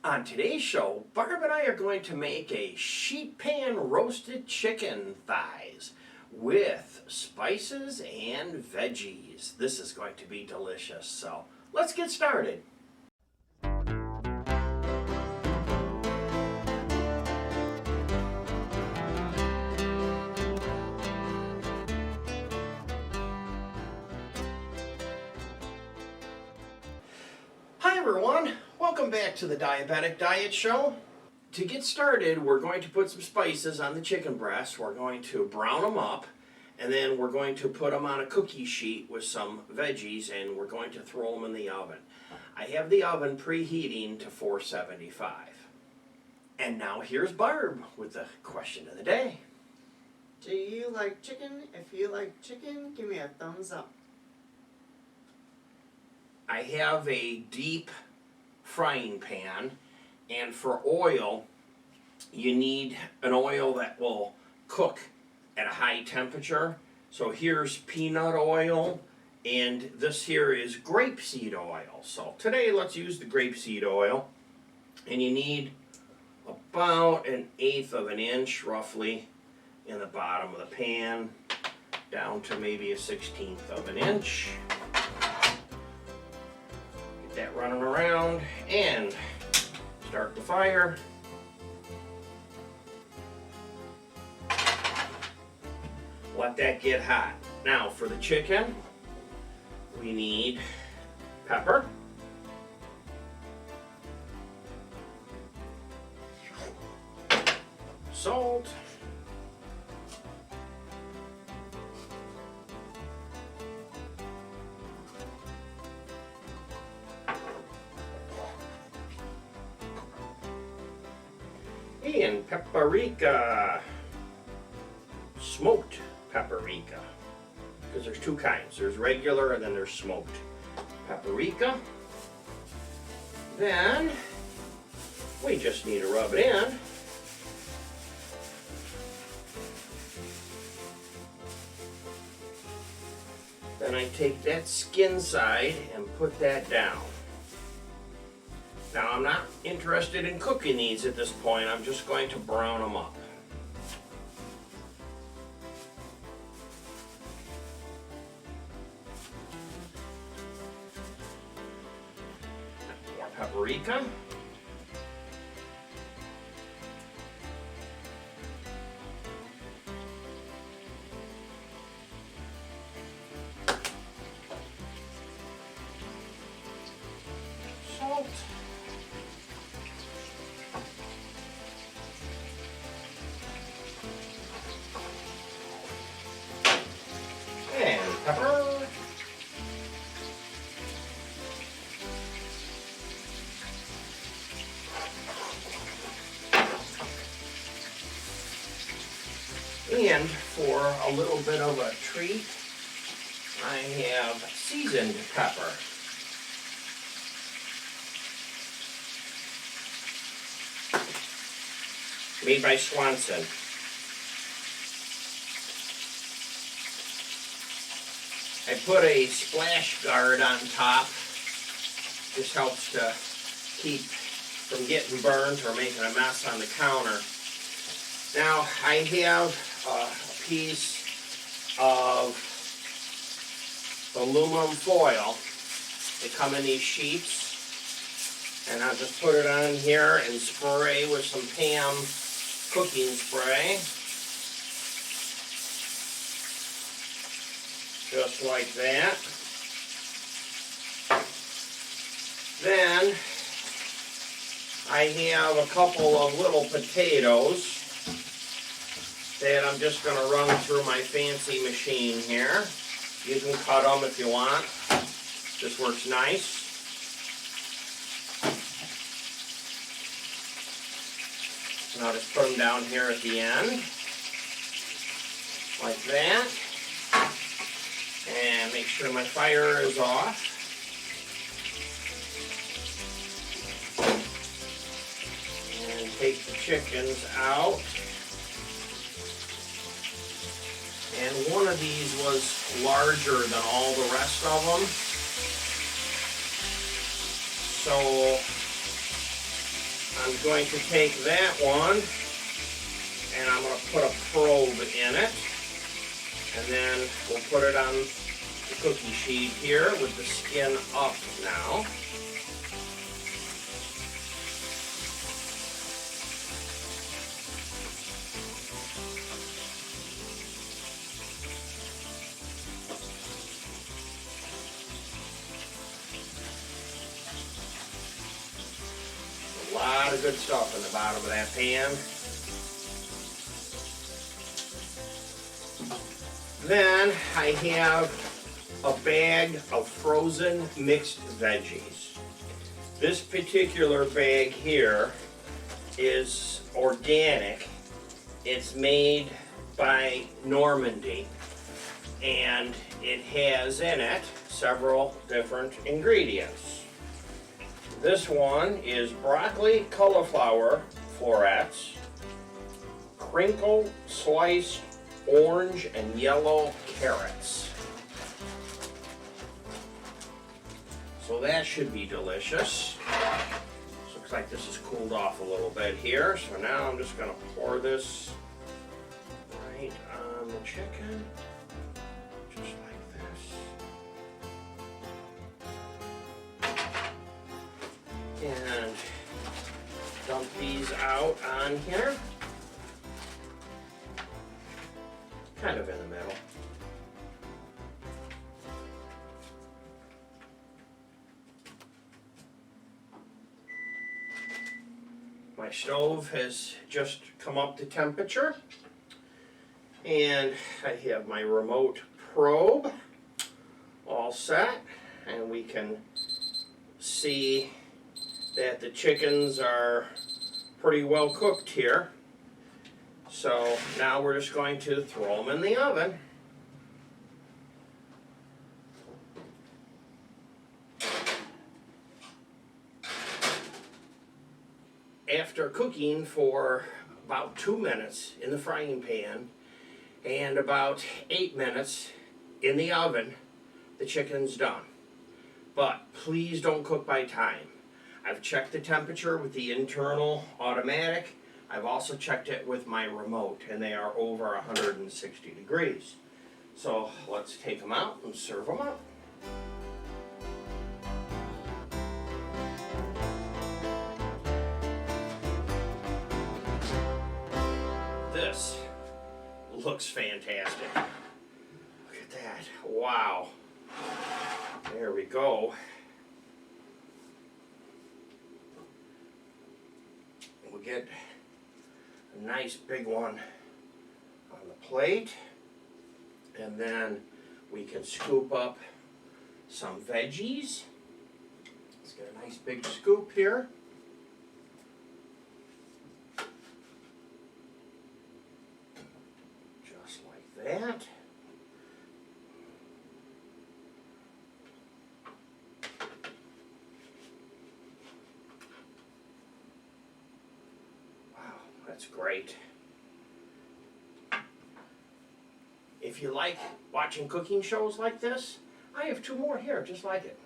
On today's show, Barb and I are going to make a sheet pan roasted chicken thighs with spices and veggies. This is going to be delicious, so let's get started. Hi everyone, welcome back to the Diabetic Diet Show. To get started, we're going to put some spices on the chicken breasts. We're going to brown them up, and then we're going to put them on a cookie sheet with some veggies, and we're going to throw them in the oven. I have the oven preheating to 475. And now here's Barb with the question of the day. Do you like chicken? If you like chicken, give me a thumbs up. I have a deep frying pan, and for oil, you need an oil that will cook at a high temperature. So here's peanut oil, and this here is grapeseed oil. So today let's use the grapeseed oil, and you need about 1/8 of an inch roughly in the bottom of the pan, down to maybe 1/16 of an inch. That running around and start the fire. Let that get hot. Now for the chicken, we need pepper, salt, and paprika, smoked paprika, because there's two kinds. There's regular and then there's smoked paprika. Then we just need to rub it in. Then I take that skin side and put that down. Now I'm not interested in cooking these at this point, I'm just going to brown them up. More paprika. Salt. And pepper. And for a little bit of a treat, I have seasoned pepper. Made by Swanson. I put a splash guard on top. This helps to keep from getting burnt or making a mess on the counter. Now I have a piece of aluminum foil. They come in these sheets, and I'll just put it on here and spray with some Pam cooking spray. Just like that. Then I have a couple of little potatoes that I'm just going to run through my fancy machine here. You can cut them if you want. This works nice. And I'll just put them down here at the end, like that. And make sure my fire is off. And take the chickens out. And one of these was larger than all the rest of them. So I'm going to take that one and I'm going to put a probe in it. And then we'll put it on the cookie sheet here with the skin up now. A lot of good stuff in the bottom of that pan. Then I have a bag of frozen mixed veggies. This particular bag here is organic. It's made by Normandy, and it has in it several different ingredients. This one is broccoli cauliflower florets, crinkle sliced orange and yellow carrots. So that should be delicious. Looks like this has cooled off a little bit here. So now I'm just going to pour this right on the chicken, just like this. And dump these out on here. Kind of in the middle. My stove has just come up to temperature, and I have my remote probe all set, and we can see that the chickens are pretty well cooked here. So now we're just going to throw them in the oven. After cooking for about 2 minutes in the frying pan and about 8 minutes in the oven, the chicken's done. But please don't cook by time. I've checked the temperature with the internal automatic. I've also checked it with my remote, and they are over 160 degrees. So let's take them out and serve them up. This looks fantastic. Look at that. Wow. There we go. We'll get a nice big one on the plate, and then we can scoop up some veggies. Let's get a nice big scoop here. Just like that. That's great. If you like watching cooking shows like this, I have 2 more here just like it.